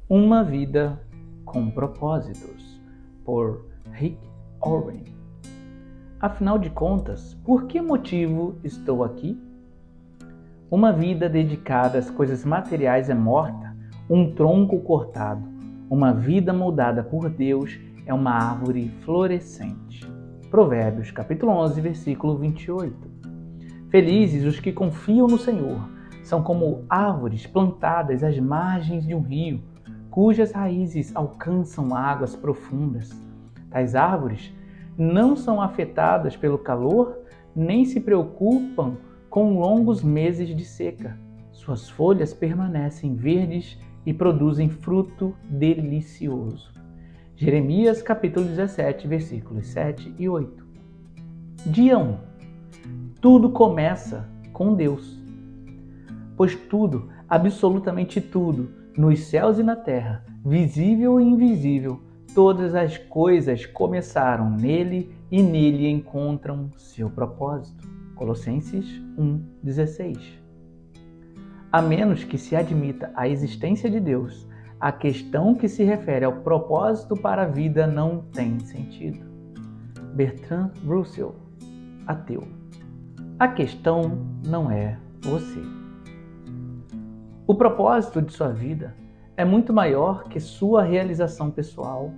Uma Vida com Propósitos, por Rick Warren. Afinal de contas, por que motivo estou aqui? Uma vida dedicada às coisas materiais é morta, um tronco cortado. Uma vida moldada por Deus é uma árvore florescente. Provérbios, capítulo 11, versículo 28. Felizes os que confiam no Senhor. São como árvores plantadas às margens de um rio, cujas raízes alcançam águas profundas. Tais árvores não são afetadas pelo calor, nem se preocupam com longos meses de seca. Suas folhas permanecem verdes e produzem fruto delicioso. Jeremias capítulo 17, versículos 7 e 8. Dia 1. Tudo começa com Deus. Pois tudo, absolutamente tudo, nos céus e na terra, visível e invisível, todas as coisas começaram nele e nele encontram seu propósito. Colossenses 1:16. A menos que se admita a existência de Deus, a questão que se refere ao propósito para a vida não tem sentido. Bertrand Russell, ateu. A questão não é você. O propósito de sua vida é muito maior que sua realização pessoal,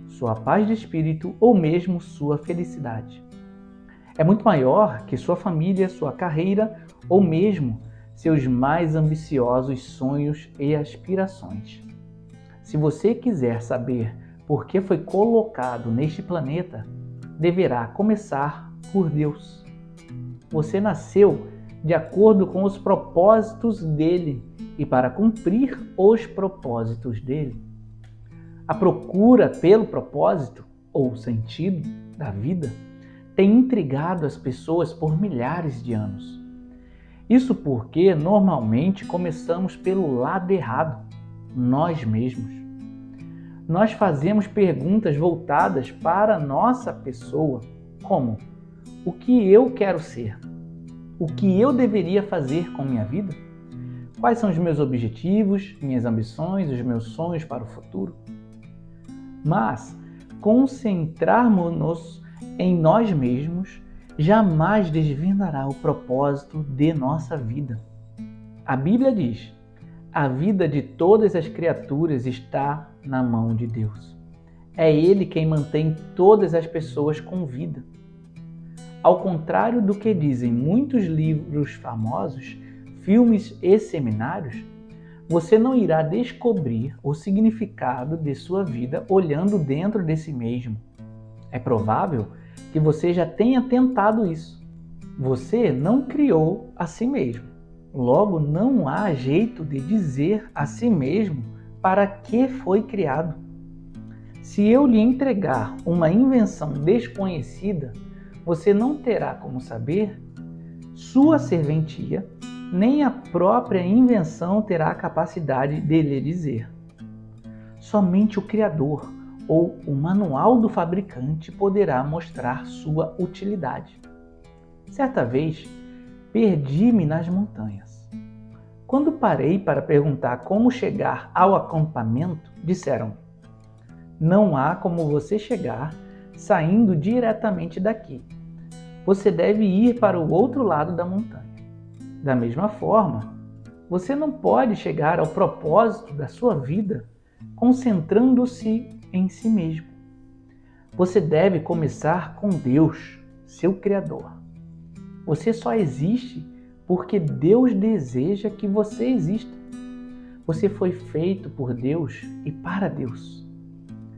sua paz de espírito ou mesmo sua felicidade. É muito maior que sua família, sua carreira ou mesmo seus mais ambiciosos sonhos e aspirações. Se você quiser saber por que foi colocado neste planeta, deverá começar por Deus. Você nasceu de acordo com os propósitos dele e para cumprir os propósitos dele. A procura pelo propósito ou sentido da vida tem intrigado as pessoas por milhares de anos. Isso porque normalmente começamos pelo lado errado, nós mesmos. Nós fazemos perguntas voltadas para a nossa pessoa, como: o que eu quero ser? O que eu deveria fazer com minha vida? Quais são os meus objetivos, minhas ambições, os meus sonhos para o futuro? Mas concentrarmos-nos em nós mesmos jamais desvendará o propósito de nossa vida. A Bíblia diz: a vida de todas as criaturas está na mão de Deus. É Ele quem mantém todas as pessoas com vida. Ao contrário do que dizem muitos livros famosos, filmes e seminários, você não irá descobrir o significado de sua vida olhando dentro de si mesmo. É provável que você já tenha tentado isso. Você não criou a si mesmo. Logo, não há jeito de dizer a si mesmo para que foi criado. Se eu lhe entregar uma invenção desconhecida, você não terá como saber sua serventia, nem a própria invenção terá a capacidade de lhe dizer. Somente o Criador ou o manual do fabricante poderá mostrar sua utilidade. Certa vez, perdi-me nas montanhas. Quando parei para perguntar como chegar ao acampamento, disseram: não há como você chegar saindo diretamente daqui. Você deve ir para o outro lado da montanha. Da mesma forma, você não pode chegar ao propósito da sua vida concentrando-se em si mesmo. Você deve começar com Deus, seu Criador. Você só existe porque Deus deseja que você exista. Você foi feito por Deus e para Deus.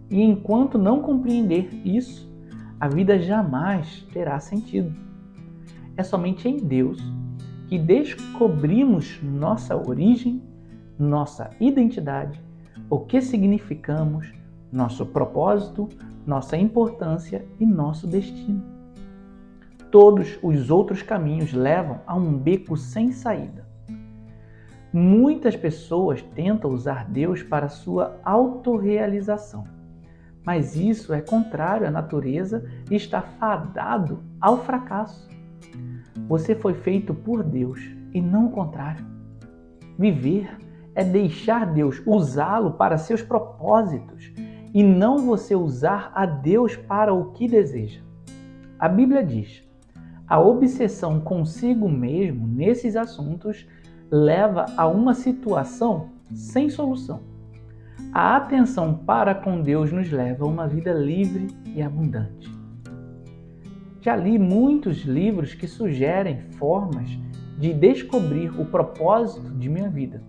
E enquanto não compreender isso, a vida jamais terá sentido. É somente em Deus que descobrimos nossa origem, nossa identidade, o que significamos, nosso propósito, nossa importância e nosso destino. Todos os outros caminhos levam a um beco sem saída. Muitas pessoas tentam usar Deus para sua autorrealização, mas isso é contrário à natureza e está fadado ao fracasso. Você foi feito por Deus e não o contrário. Viver é deixar Deus usá-lo para seus propósitos e não você usar a Deus para o que deseja. A Bíblia diz: a obsessão consigo mesmo nesses assuntos leva a uma situação sem solução. A atenção para com Deus nos leva a uma vida livre e abundante. Já li muitos livros que sugerem formas de descobrir o propósito de minha vida.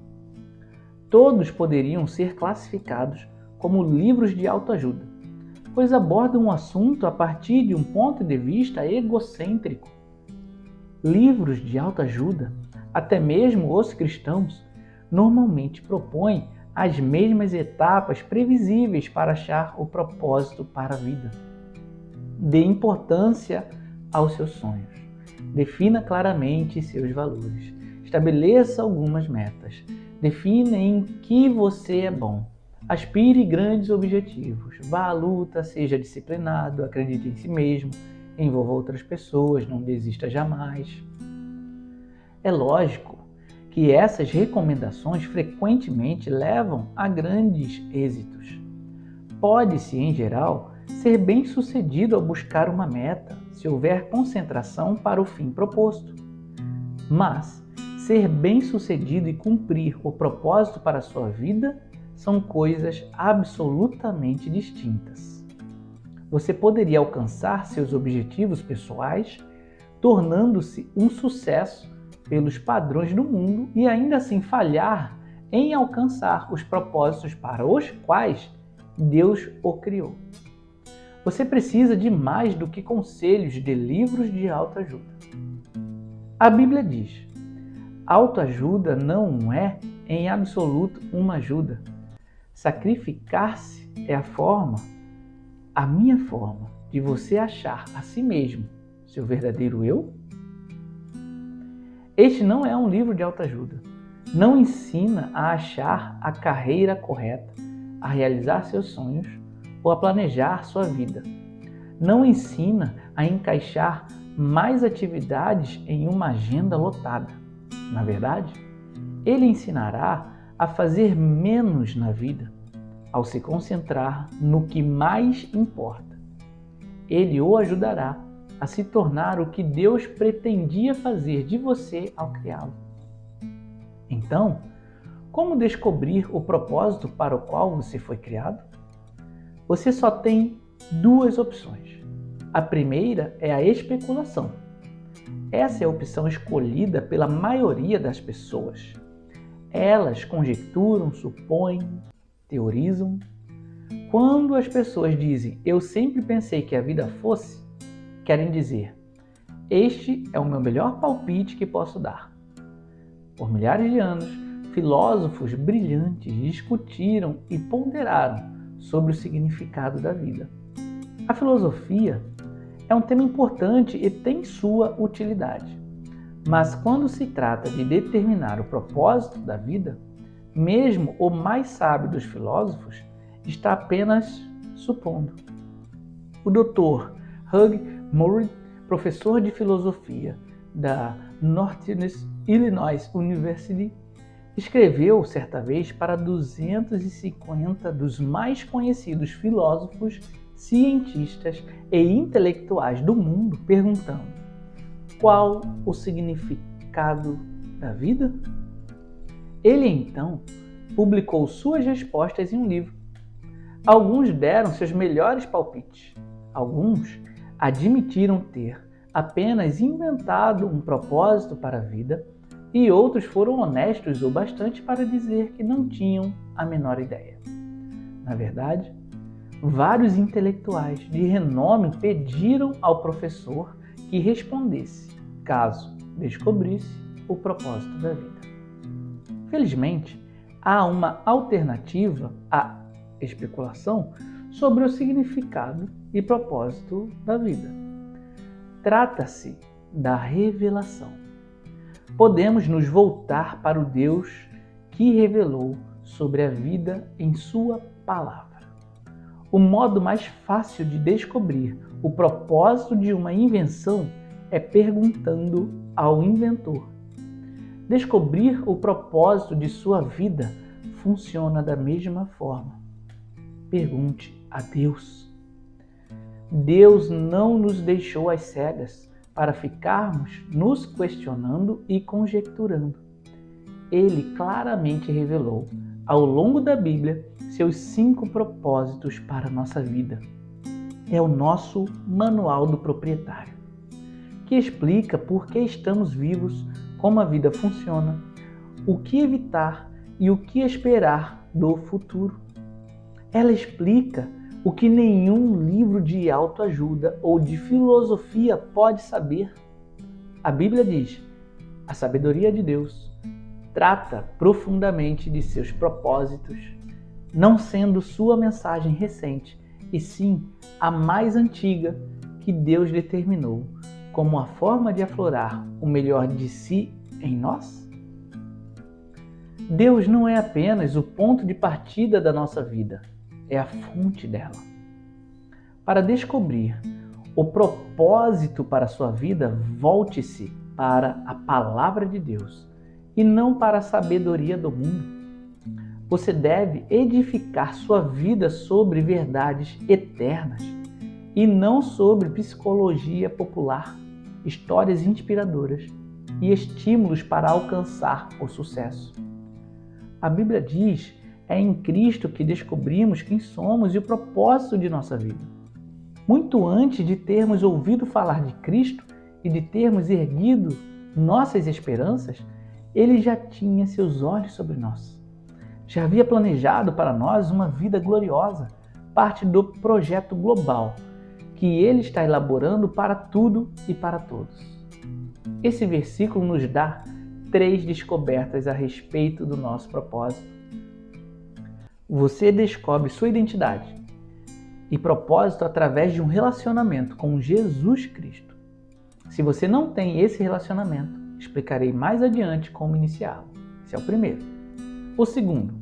Todos poderiam ser classificados como livros de autoajuda, pois abordam um assunto a partir de um ponto de vista egocêntrico. Livros de autoajuda, até mesmo os cristãos, normalmente propõem as mesmas etapas previsíveis para achar o propósito para a vida. Dê importância aos seus sonhos. Defina claramente seus valores. Estabeleça algumas metas. Defina em que você é bom. Aspire grandes objetivos. Vá à luta, seja disciplinado, acredite em si mesmo, envolva outras pessoas, não desista jamais. É lógico que essas recomendações frequentemente levam a grandes êxitos. Pode-se, em geral, ser bem-sucedido ao buscar uma meta, se houver concentração para o fim proposto. Mas ser bem-sucedido e cumprir o propósito para a sua vida são coisas absolutamente distintas. Você poderia alcançar seus objetivos pessoais, tornando-se um sucesso pelos padrões do mundo e ainda assim falhar em alcançar os propósitos para os quais Deus o criou. Você precisa de mais do que conselhos de livros de autoajuda. A Bíblia diz: autoajuda não é, em absoluto, uma ajuda. Sacrificar-se é a minha forma de você achar a si mesmo seu verdadeiro eu. Este não é um livro de autoajuda. Não ensina a achar a carreira correta, a realizar seus sonhos ou a planejar sua vida. Não ensina a encaixar mais atividades em uma agenda lotada. Na verdade, ele ensinará a fazer menos na vida, ao se concentrar no que mais importa. Ele o ajudará a se tornar o que Deus pretendia fazer de você ao criá-lo. Então, como descobrir o propósito para o qual você foi criado? Você só tem duas opções. A primeira é a especulação. Essa é a opção escolhida pela maioria das pessoas. Elas conjecturam, supõem, teorizam. Quando as pessoas dizem "eu sempre pensei que a vida fosse", querem dizer "este é o meu melhor palpite que posso dar". Por milhares de anos, filósofos brilhantes discutiram e ponderaram sobre o significado da vida. A filosofia é um tema importante e tem sua utilidade. Mas quando se trata de determinar o propósito da vida, mesmo o mais sábio dos filósofos está apenas supondo. O Dr. Hugh Murray, professor de filosofia da Northern Illinois University, escreveu certa vez para 250 dos mais conhecidos filósofos, cientistas e intelectuais do mundo, perguntando: qual o significado da vida? Ele então publicou suas respostas em um livro. Alguns deram seus melhores palpites. Alguns admitiram ter apenas inventado um propósito para a vida e outros foram honestos o bastante para dizer que não tinham a menor ideia. Na verdade, vários intelectuais de renome pediram ao professor que respondesse, caso descobrisse o propósito da vida. Felizmente, há uma alternativa à especulação sobre o significado e propósito da vida. Trata-se da revelação. Podemos nos voltar para o Deus que revelou sobre a vida em sua palavra. O modo mais fácil de descobrir o propósito de uma invenção é perguntando ao inventor. Descobrir o propósito de sua vida funciona da mesma forma. Pergunte a Deus. Deus não nos deixou às cegas para ficarmos nos questionando e conjecturando. Ele claramente revelou, ao longo da Bíblia, seus 5 propósitos para a nossa vida. É o nosso manual do proprietário, que explica por que estamos vivos, como a vida funciona, o que evitar e o que esperar do futuro. Ela explica o que nenhum livro de autoajuda ou de filosofia pode saber. A Bíblia diz: a sabedoria de Deus trata profundamente de seus propósitos, não sendo sua mensagem recente, e sim a mais antiga que Deus determinou como a forma de aflorar o melhor de si em nós. Deus não é apenas o ponto de partida da nossa vida, é a fonte dela. Para descobrir o propósito para a sua vida, volte-se para a palavra de Deus e não para a sabedoria do mundo. Você deve edificar sua vida sobre verdades eternas e não sobre psicologia popular, histórias inspiradoras e estímulos para alcançar o sucesso. A Bíblia diz: é em Cristo que descobrimos quem somos e o propósito de nossa vida. Muito antes de termos ouvido falar de Cristo e de termos erguido nossas esperanças, Ele já tinha seus olhos sobre nós. Já havia planejado para nós uma vida gloriosa, parte do projeto global que Ele está elaborando para tudo e para todos. Esse versículo nos dá 3 descobertas a respeito do nosso propósito. Você descobre sua identidade e propósito através de um relacionamento com Jesus Cristo. Se você não tem esse relacionamento, explicarei mais adiante como iniciá-lo. Esse é o primeiro. O segundo,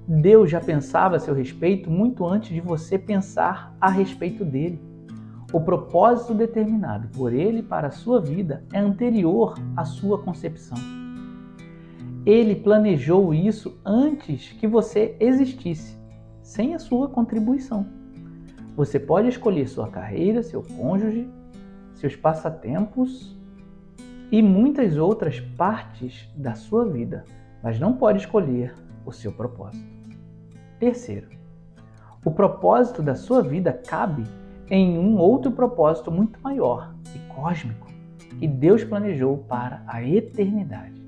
Deus já pensava a seu respeito muito antes de você pensar a respeito dele. O propósito determinado por ele para a sua vida é anterior à sua concepção. Ele planejou isso antes que você existisse, sem a sua contribuição. Você pode escolher sua carreira, seu cônjuge, seus passatempos e muitas outras partes da sua vida, mas não pode escolher o seu propósito. Terceiro, o propósito da sua vida cabe em um outro propósito muito maior e cósmico que Deus planejou para a eternidade.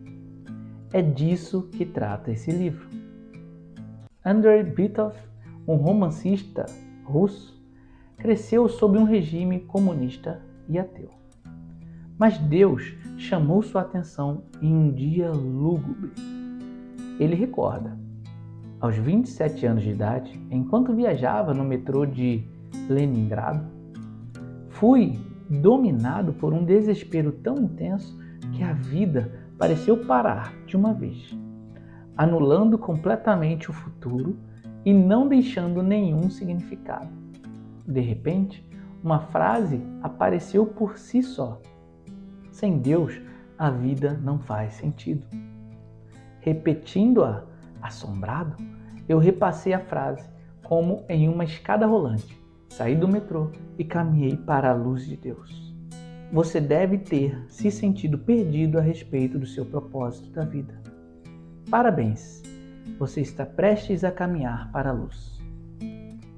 É disso que trata esse livro. Andrei Bitov, um romancista russo, cresceu sob um regime comunista e ateu. Mas Deus chamou sua atenção em um dia lúgubre. Ele recorda, aos 27 anos de idade, enquanto viajava no metrô de Leningrado, fui dominado por um desespero tão intenso que a vida pareceu parar de uma vez, anulando completamente o futuro e não deixando nenhum significado. De repente, uma frase apareceu por si só: sem Deus, a vida não faz sentido. Repetindo-a, assombrado, eu repassei a frase como em uma escada rolante. Saí do metrô e caminhei para a luz de Deus. Você deve ter se sentido perdido a respeito do seu propósito da vida. Parabéns! Você está prestes a caminhar para a luz.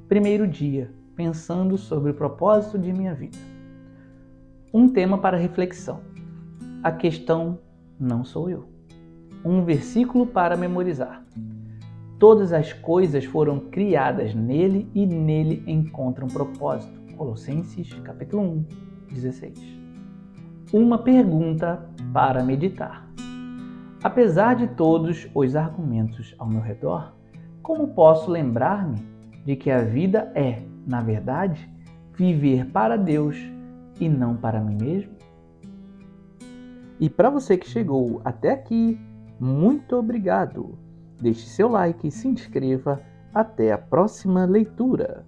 Primeiro dia, pensando sobre o propósito de minha vida. Um tema para reflexão. A questão não sou eu. Um versículo para memorizar. Todas as coisas foram criadas nele e nele encontram propósito. Colossenses capítulo 1, 16. Uma pergunta para meditar. Apesar de todos os argumentos ao meu redor, como posso lembrar-me de que a vida é, na verdade, viver para Deus e não para mim mesmo? E para você que chegou até aqui, muito obrigado! Deixe seu like e se inscreva. Até a próxima leitura!